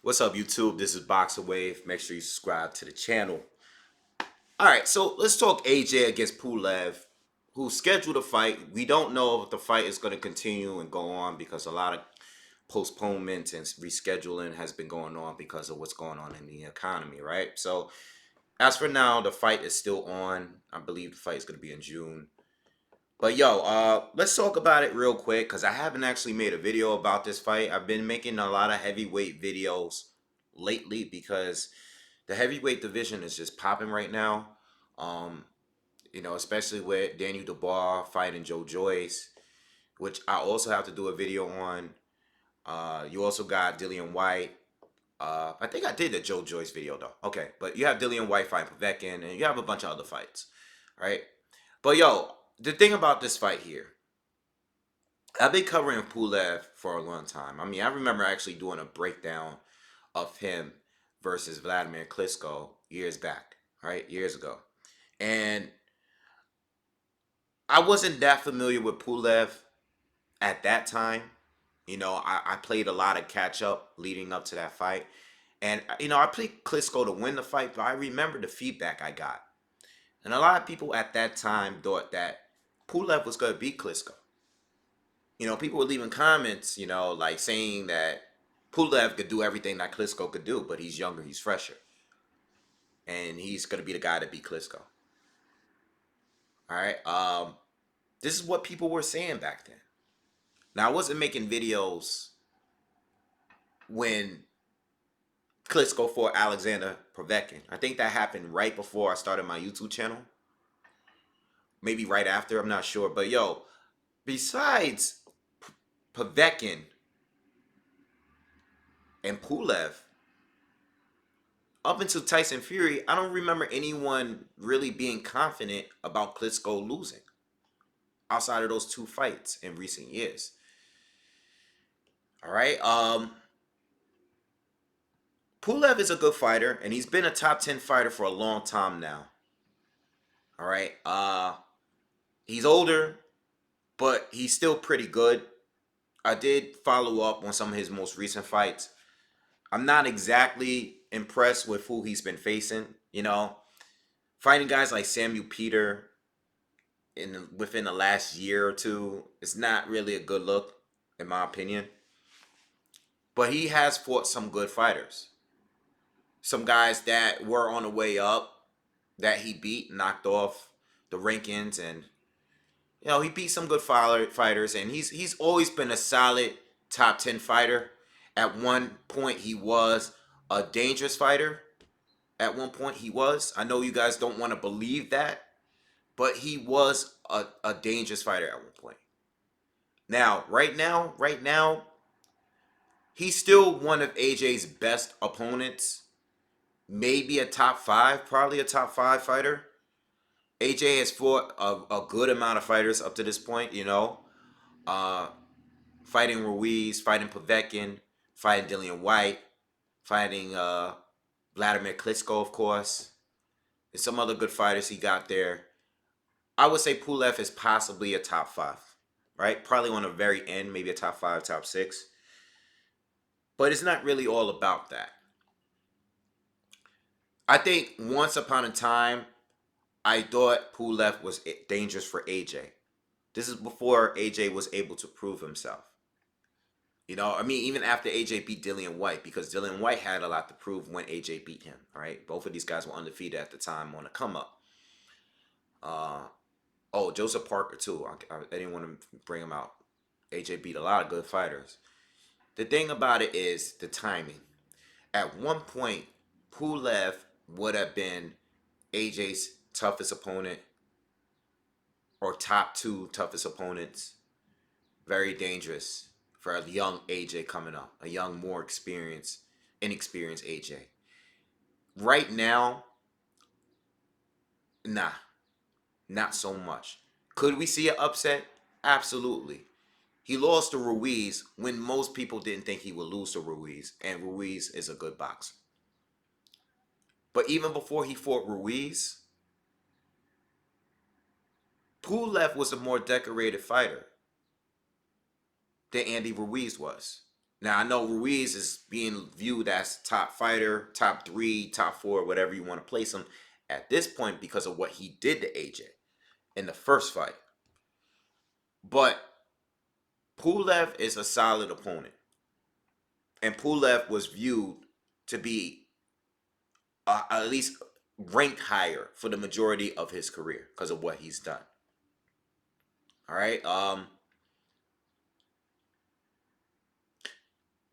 What's up, YouTube? This is BoxingWave. Make sure you subscribe to the channel. All right, so let's talk AJ against Pulev, who scheduled a fight. We don't know if the fight is going to continue and go on because a lot of postponement and rescheduling has been going on because of what's going on in the economy, right? So, as for now, the fight is still on. I believe the fight is going to be in June. But let's talk about it real quick because I haven't actually made a video about this fight. I've been making a lot of heavyweight videos lately because the heavyweight division is just popping right now. Um, especially with Daniel Dubois fighting Joe Joyce, which I also have to do a video on. You also got Dillian White. I think I did the Joe Joyce video though. Okay, but you have Dillian White fighting Povetkin, and you have a bunch of other fights, right? But the thing about this fight here, I've been covering Pulev for a long time. I mean, I remember actually doing a breakdown of him versus Vladimir Klitschko years back, right? Years ago. And I wasn't that familiar with Pulev at that time. I played a lot of catch up leading up to that fight. And, I played Klitschko to win the fight, but I remember the feedback I got. And a lot of people at that time thought that Pulev was going to beat Klitschko. People were leaving comments, like saying that Pulev could do everything that Klitschko could do, but he's younger, he's fresher. And he's going to be the guy to beat Klitschko. All right. This is what people were saying back then. Now, I wasn't making videos when Klitschko fought Alexander Povetkin. I think that happened right before I started my YouTube channel. Maybe right after, I'm not sure. But besides Povetkin and Pulev, up until Tyson Fury, I don't remember anyone really being confident about Klitschko losing outside of those two fights in recent years. All right. Pulev is a good fighter, and he's been a top 10 fighter for a long time now. All right. He's older, but he's still pretty good. I did follow up on some of his most recent fights. I'm not exactly impressed with who he's been facing. Fighting guys like Samuel Peter within the last year or two is not really a good look, in my opinion. But he has fought some good fighters. Some guys that were on the way up that he beat, knocked off the rankings, and he beat some good fighters, and he's always been a solid top 10 fighter. At one point, he was a dangerous fighter. At one point, he was. I know you guys don't want to believe that, but he was a dangerous fighter at one point. Now, right now, he's still one of AJ's best opponents. Maybe a top five, probably a top five fighter. AJ has fought a good amount of fighters up to this point, uh, fighting Ruiz, fighting Povetkin, fighting Dillian White, fighting Vladimir Klitschko, of course, and some other good fighters he got there. I would say Pulev is possibly a top five, right? Probably on the very end, maybe a top five, top six. But it's not really all about that. I think once upon a time, I thought Pulev was dangerous for AJ. This is before AJ was able to prove himself. Even after AJ beat Dillian White, because Dillian White had a lot to prove when AJ beat him, right? Both of these guys were undefeated at the time on a come up. Joseph Parker, too. I didn't want to bring him out. AJ beat a lot of good fighters. The thing about it is the timing. At one point, Pulev would have been AJ's toughest opponent or top two toughest opponents. Very dangerous for a young AJ coming up, a young, more inexperienced AJ. Right now, nah, not so much. Could we see an upset? Absolutely. He lost to Ruiz when most people didn't think he would lose to Ruiz, and Ruiz is a good boxer. But even before he fought Ruiz, Pulev was a more decorated fighter than Andy Ruiz was. Now I know Ruiz is being viewed as top fighter, top 3, top 4, whatever you want to place him at this point because of what he did to AJ in the first fight. But Pulev is a solid opponent, and Pulev was viewed to be at least ranked higher for the majority of his career because of what he's done. All right.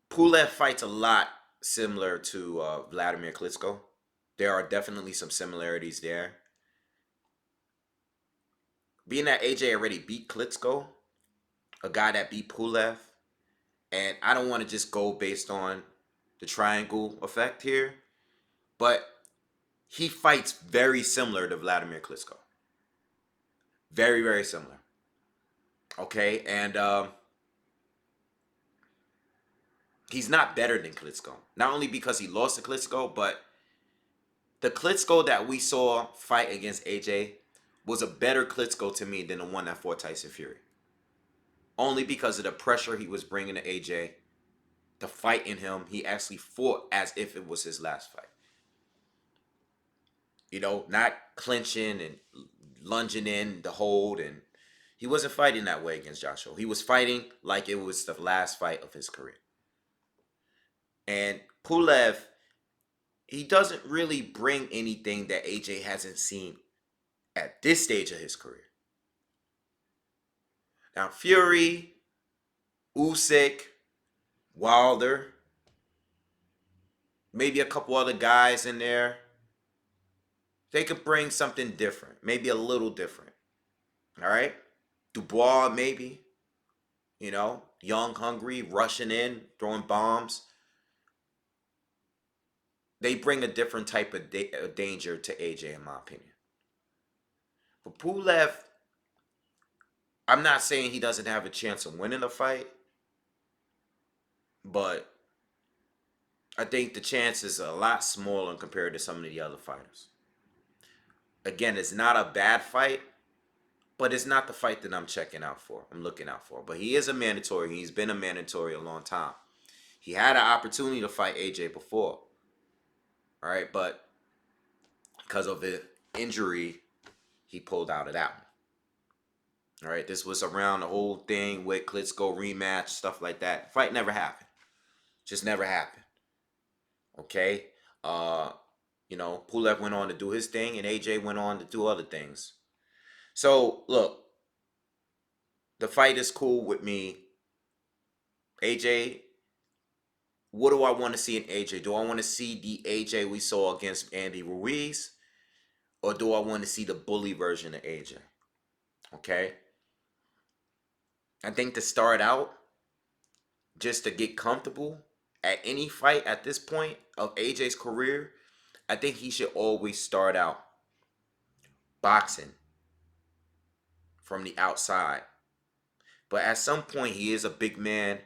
Pulev fights a lot similar to Vladimir Klitschko. There are definitely some similarities there. Being that AJ already beat Klitschko, a guy that beat Pulev, and I don't want to just go based on the triangle effect here, but he fights very similar to Vladimir Klitschko. Very, very similar. Okay, and he's not better than Klitschko. Not only because he lost to Klitschko, but the Klitschko that we saw fight against AJ was a better Klitschko to me than the one that fought Tyson Fury. Only because of the pressure he was bringing to AJ, the fight in him, he actually fought as if it was his last fight. You know, not clinching and lunging in the hold, and he wasn't fighting that way against Joshua. He was fighting like it was the last fight of his career. And Pulev, he doesn't really bring anything that AJ hasn't seen at this stage of his career. Now, Fury, Usyk, Wilder, maybe a couple other guys in there, they could bring something different, maybe a little different. All right? Dubois, maybe, you know, young, hungry, rushing in, throwing bombs. They bring a different type of danger to AJ, in my opinion. But Pulev, I'm not saying he doesn't have a chance of winning the fight, but I think the chance is a lot smaller compared to some of the other fighters. Again, it's not a bad fight, but it's not the fight that I'm checking out for. I'm looking out for. But he is a mandatory. He's been a mandatory a long time. He had an opportunity to fight AJ before. All right, but because of the injury, he pulled out of that one. All right, this was around the whole thing with Klitschko rematch, stuff like that. Fight never happened. Just never happened. Okay? You know, Pulev went on to do his thing, and AJ went on to do other things. So, look, the fight is cool with me. AJ, what do I want to see in AJ? Do I want to see the AJ we saw against Andy Ruiz? Or do I want to see the bully version of AJ? Okay? I think to start out, just to get comfortable at any fight at this point of AJ's career, I think he should always start out boxing from the outside. But at some point, he is a big man.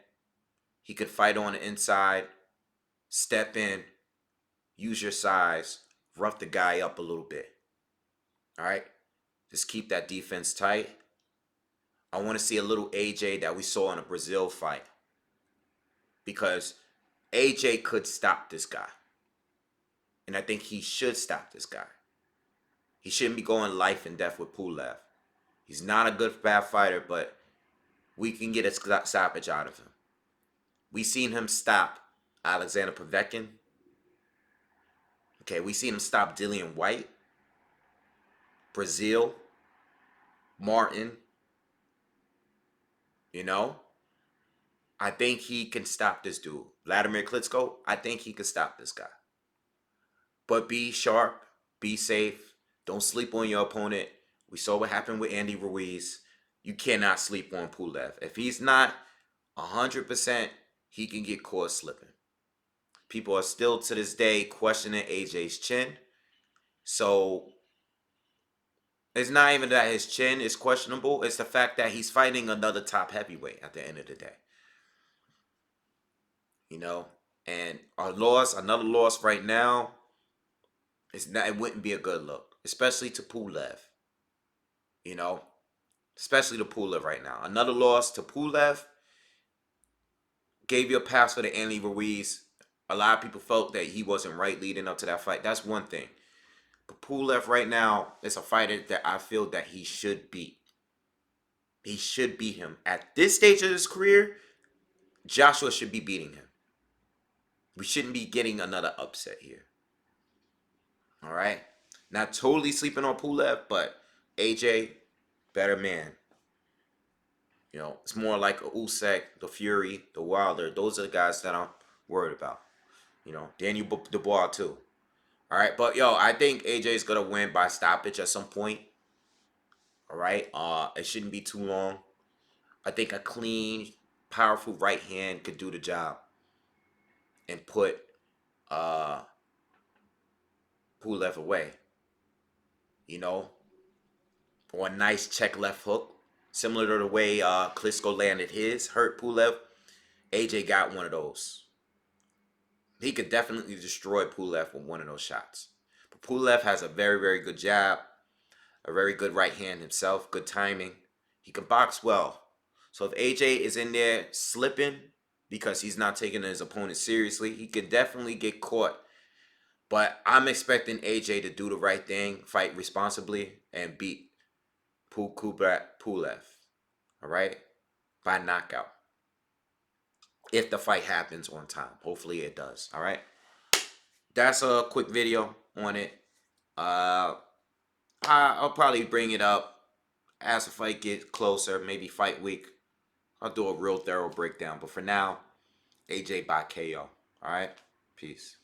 He could fight on the inside, step in, use your size, rough the guy up a little bit. All right? Just keep that defense tight. I want to see a little AJ that we saw in a Brazil fight. Because AJ could stop this guy. And I think he should stop this guy. He shouldn't be going life and death with Pulev. He's not a good bad fighter, but we can get a stoppage out of him. We seen him stop Alexander Povetkin. Okay, we seen him stop Dillian White, Brazil, Martin. You know, I think he can stop this dude. Vladimir Klitschko, I think he could stop this guy. But be sharp, be safe. Don't sleep on your opponent. We saw what happened with Andy Ruiz. You cannot sleep on Pulev. If he's not 100%, he can get caught slipping. People are still to this day questioning AJ's chin. So it's not even that his chin is questionable. It's the fact that he's fighting another top heavyweight at the end of the day. You know? And another loss right now, it wouldn't be a good look. Especially to Pulev. You know? Especially to Pulev right now. Another loss to Pulev gave you a pass for the Andy Ruiz. A lot of people felt that he wasn't right leading up to that fight. That's one thing. But Pulev right now is a fighter that I feel that he should beat. He should beat him. At this stage of his career, Joshua should be beating him. We shouldn't be getting another upset here. All right? Not totally sleeping on Pulev, but AJ, better man. You know, it's more like a Usyk, the Fury, the Wilder. Those are the guys that I'm worried about. You know, Daniel Dubois too. All right, but yo, I think AJ is gonna win by stoppage at some point. All right, it shouldn't be too long. I think a clean, powerful right hand could do the job and put uh Pulev away. You know, or a nice check left hook, similar to the way Klitschko landed his, hurt Pulev. AJ got one of those. He could definitely destroy Pulev with one of those shots. But Pulev has a very, very good jab, a very good right hand himself, good timing. He can box well. So if AJ is in there slipping because he's not taking his opponent seriously, he could definitely get caught. But I'm expecting AJ to do the right thing, fight responsibly, and beat Kubrat Pulev. All right? By knockout. If the fight happens on time. Hopefully it does. All right? That's a quick video on it. I'll probably bring it up as the fight gets closer, maybe fight week. I'll do a real thorough breakdown. But for now, AJ by KO. All right? Peace.